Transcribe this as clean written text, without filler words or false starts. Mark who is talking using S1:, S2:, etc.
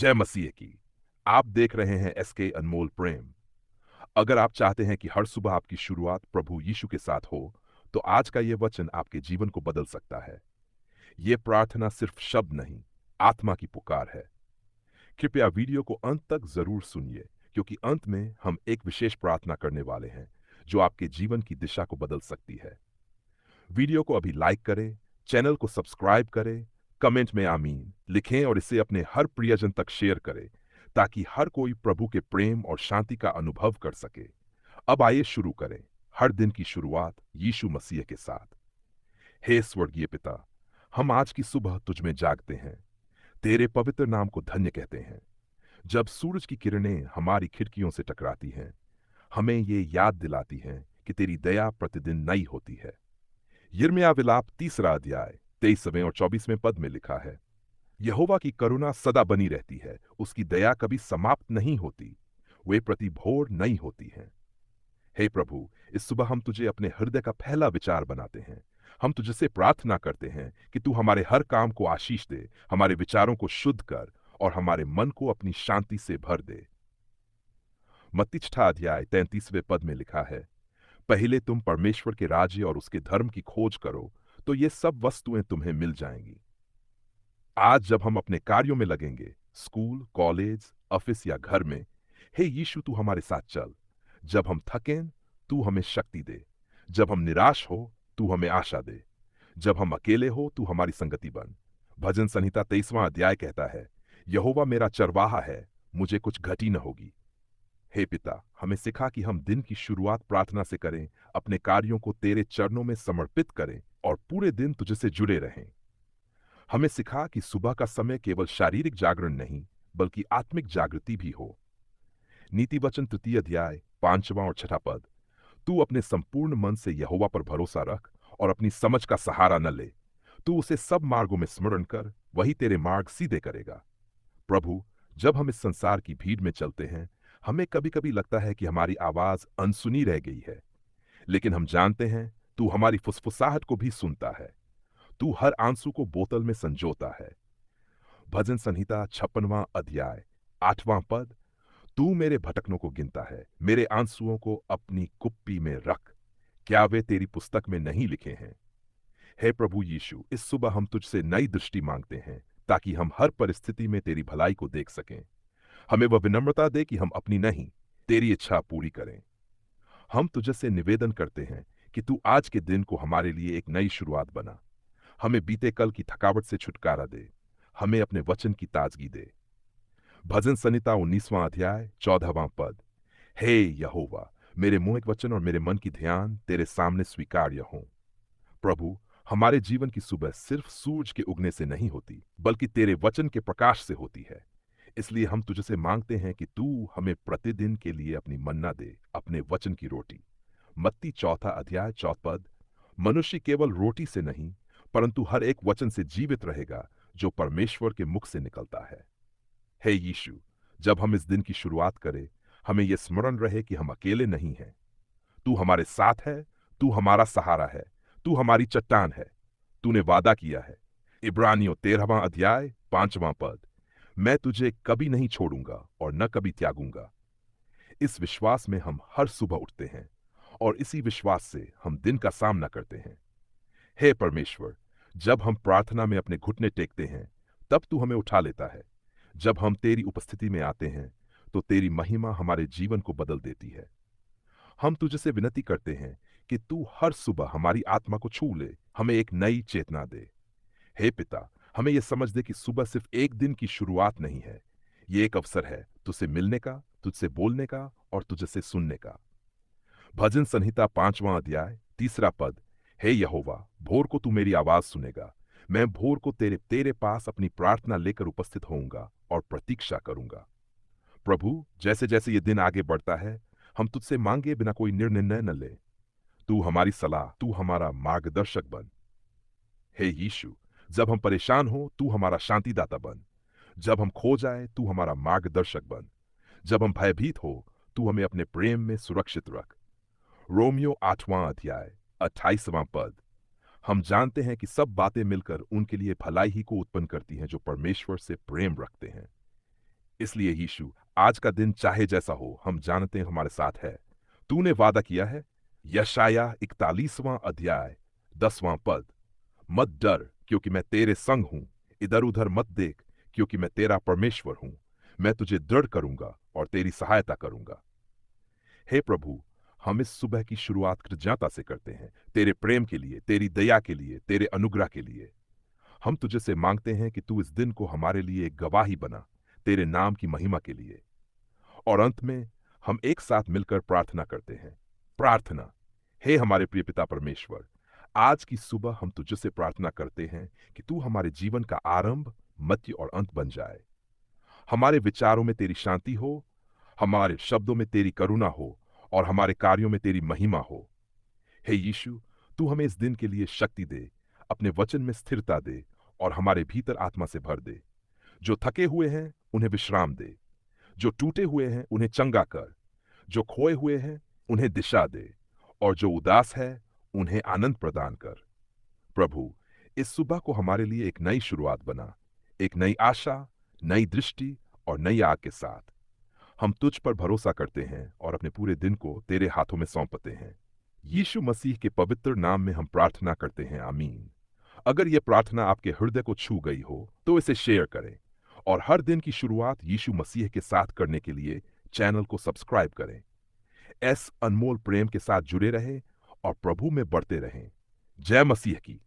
S1: जय मसीह की। आप देख रहे हैं एसके अनमोल प्रेम। अगर आप चाहते हैं कि हर सुबह आपकी शुरुआत प्रभु यीशु के साथ हो, तो आज का ये वचन आपके जीवन को बदल सकता है। ये प्रार्थना सिर्फ शब्द नहीं, आत्मा की पुकार है। कृपया वीडियो को अंत तक जरूर सुनिए, क्योंकि अंत में हम एक विशेष प्रार्थना करने वाले हैं जो आपके जीवन की दिशा को बदल सकती है। वीडियो को अभी लाइक करें, चैनल को सब्सक्राइब करें, कमेंट में आमीन लिखें और इसे अपने हर प्रियजन तक शेयर करें, ताकि हर कोई प्रभु के प्रेम और शांति का अनुभव कर सके। अब आइए शुरू करें हर दिन की शुरुआत यीशु मसीह के साथ। हे स्वर्गीय पिता, हम आज की सुबह तुझ में जागते हैं, तेरे पवित्र नाम को धन्य कहते हैं। जब सूरज की किरणें हमारी खिड़कियों से टकराती हैं, हमें ये याद दिलाती हैं कि तेरी दया प्रतिदिन नई होती है। यिर्मयाह विलाप 3 अध्याय 23वें और 24वें पद में लिखा है, यहोवा की करुणा सदा बनी रहती है, उसकी दया कभी समाप्त नहीं होती, वे प्रति भोर नई होती हैं। हे प्रभु, इस सुबह हम तुझे अपने हृदय का पहला विचार बनाते हैं। हम तुझसे प्रार्थना करते हैं कि तू हमारे हर काम को आशीष दे, हमारे विचारों को शुद्ध कर और हमारे मन को अपनी शांति से भर दे। मत्ती 6 अध्याय 33वें पद में लिखा है, पहले तुम परमेश्वर के राज्य और उसके धर्म की खोज करो, तो ये सब वस्तुएं तुम्हें मिल जाएंगी। आज जब हम अपने कार्यों में लगेंगे, स्कूल, कॉलेज, ऑफिस या घर में, हे यीशु तू हमारे साथ चल। जब हम थकें, तू हमें शक्ति दे। जब हम निराश हो, तू हमें आशा दे। जब हम अकेले हो, तू हमारी संगति बन। भजन संहिता 23वां अध्याय कहता है, यहोवा मेरा चरवाहा है, मुझे कुछ घटी न होगी। हे पिता, हमें सिखा कि हम दिन की शुरुआत प्रार्थना से करें, अपने कार्यों को तेरे चरणों में समर्पित करें और पूरे दिन तुझसे जुड़े रहें। हमें सिखा कि सुबह का समय केवल शारीरिक जागरण नहीं, बल्कि आत्मिक जागृति भी हो। नीति वचन 3 अध्याय 5वां और 6 पद, तू अपने संपूर्ण मन से यहोवा पर भरोसा रख और अपनी समझ का सहारा न ले। तू उसे सब मार्गों में स्मरण कर, वही तेरे मार्ग सीधे करेगा। प्रभु, जब हम इस संसार की भीड़ में चलते हैं, हमें कभी कभी लगता है कि हमारी आवाज अनसुनी रह गई है, लेकिन हम जानते हैं तू हमारी फुसफुसाहट को भी सुनता है। तू हर आंसू को बोतल में संजोता है। भजन संहिता 56वां अध्याय 8वां पद, तू मेरे भटकनों को गिनता है, मेरे आंसुओं को अपनी कुप्पी में रख। क्या वे तेरी पुस्तक में नहीं लिखे हैं? हे प्रभु यीशु, इस सुबह हम तुझसे नई दृष्टि मांगते हैं, ताकि हम हर परिस्थिति में तेरी भलाई को देख सकें। हमें वह विनम्रता दे कि हम अपनी नहीं, तेरी इच्छा पूरी करें। हम तुझसे निवेदन करते हैं कि तू आज के दिन को हमारे लिए एक नई शुरुआत बना। हमें बीते कल की थकावट से छुटकारा दे, हमें अपने वचन की ताजगी दे। भजन संहिता 19वां अध्याय 14वां पद, हे यहोवा, मेरे मुंह के वचन और मेरे मन की ध्यान तेरे सामने स्वीकार्य हों। प्रभु, हमारे जीवन की सुबह सिर्फ सूरज के उगने से नहीं होती, बल्कि तेरे वचन के प्रकाश से होती है। इसलिए हम तुझसे मांगते हैं कि तू हमें प्रतिदिन के लिए अपनी मन्ना दे, अपने वचन की रोटी। मत्ती 4 अध्याय 4 पद, मनुष्य केवल रोटी से नहीं, परंतु हर एक वचन से जीवित रहेगा जो परमेश्वर के मुख से निकलता है। हे यीशु, जब हम इस दिन की शुरुआत करें, हमें यह स्मरण रहे कि हम अकेले नहीं हैं। तू हमारे साथ है, तू हमारा सहारा है, तू हमारी चट्टान है। तूने वादा किया है, इब्रानियों 13वां अध्याय 5वां पद, मैं तुझे कभी नहीं छोड़ूंगा और न कभी त्यागूंगा। इस विश्वास में हम हर सुबह उठते हैं और इसी विश्वास से हम दिन का सामना करते हैं। हे परमेश्वर, जब हम प्रार्थना में अपने घुटने टेकते हैं, तब तू हमें उठा लेता है। जब हम तेरी उपस्थिति में आते हैं, तो तेरी महिमा हमारे जीवन को बदल देती है। हम तुझसे विनती करते हैं कि तू हर सुबह हमारी आत्मा को छू ले, हमें एक नई चेतना दे। हे पिता, हमें यह समझ दे कि सुबह सिर्फ एक दिन की शुरुआत नहीं है, ये एक अवसर है तुझसे मिलने का, तुझसे बोलने का और तुझसे सुनने का। भजन संहिता 5वां अध्याय 3 पद, हे यहोवा, भोर को तू मेरी आवाज सुनेगा। मैं भोर को तेरे तेरे पास अपनी प्रार्थना लेकर उपस्थित होऊंगा और प्रतीक्षा करूंगा। प्रभु, जैसे जैसे ये दिन आगे बढ़ता है, हम तुझसे मांगे बिना कोई निर्णय न ले। तू हमारी सलाह, तू हमारा मार्गदर्शक बन। हे यीशु, जब हम परेशान हो, तू हमारा शांतिदाता बन। जब हम खो जाए, तू हमारा मार्गदर्शक बन। जब हम भयभीत हो, तू हमें अपने प्रेम में सुरक्षित रख। रोमियो 8वां अध्याय 28वां पद, हम जानते हैं कि सब बातें मिलकर उनके लिए भलाई ही को उत्पन्न करती हैं जो परमेश्वर से प्रेम रखते हैं। इसलिए यीशु, आज का दिन चाहे जैसा हो, हम जानते हैं हमारे साथ है। तूने वादा किया है, यशाया 41वां अध्याय 10वां पद, मत डर क्योंकि मैं तेरे संग हूं, इधर उधर मत देख क्योंकि मैं तेरा परमेश्वर हूं। मैं तुझे दृढ़ करूंगा और तेरी सहायता करूंगा। हे प्रभु, हम इस सुबह की शुरुआत कृतज्ञता से करते हैं, तेरे प्रेम के लिए, तेरी दया के लिए, तेरे अनुग्रह के लिए। हम तुझे से मांगते हैं कि तू इस दिन को हमारे लिए एक गवाही बना, तेरे नाम की महिमा के लिए। और अंत में हम एक साथ मिलकर प्रार्थना करते हैं। प्रार्थना। हे हमारे प्रिय पिता परमेश्वर, आज की सुबह हम तुझसे प्रार्थना करते हैं कि तू हमारे जीवन का आरंभ, मध्य और अंत बन जाए। हमारे विचारों में तेरी शांति हो, हमारे शब्दों में तेरी करुणा हो और हमारे कार्यों में तेरी महिमा हो। हे यीशु, तू हमें इस दिन के लिए शक्ति दे, अपने वचन में स्थिरता दे और हमारे भीतर आत्मा से भर दे। जो थके हुए हैं उन्हें विश्राम दे, जो टूटे हुए हैं उन्हें चंगा कर, जो खोए हुए हैं उन्हें दिशा दे और जो उदास है उन्हें आनंद प्रदान कर। प्रभु, इस सुबह को हमारे लिए एक नई शुरुआत बना, एक नई आशा, नई दृष्टि और नई आग के साथ। हम तुझ पर भरोसा करते हैं और अपने पूरे दिन को तेरे हाथों में सौंपते हैं। यीशु मसीह के पवित्र नाम में हम प्रार्थना करते हैं, आमीन। अगर यह प्रार्थना आपके हृदय को छू गई हो तो इसे शेयर करें और हर दिन की शुरुआत यीशु मसीह के साथ करने के लिए चैनल को सब्सक्राइब करें। अनमोल प्रेम के साथ जुड़े रहें और प्रभु में बढ़ते रहें। जय मसीह की।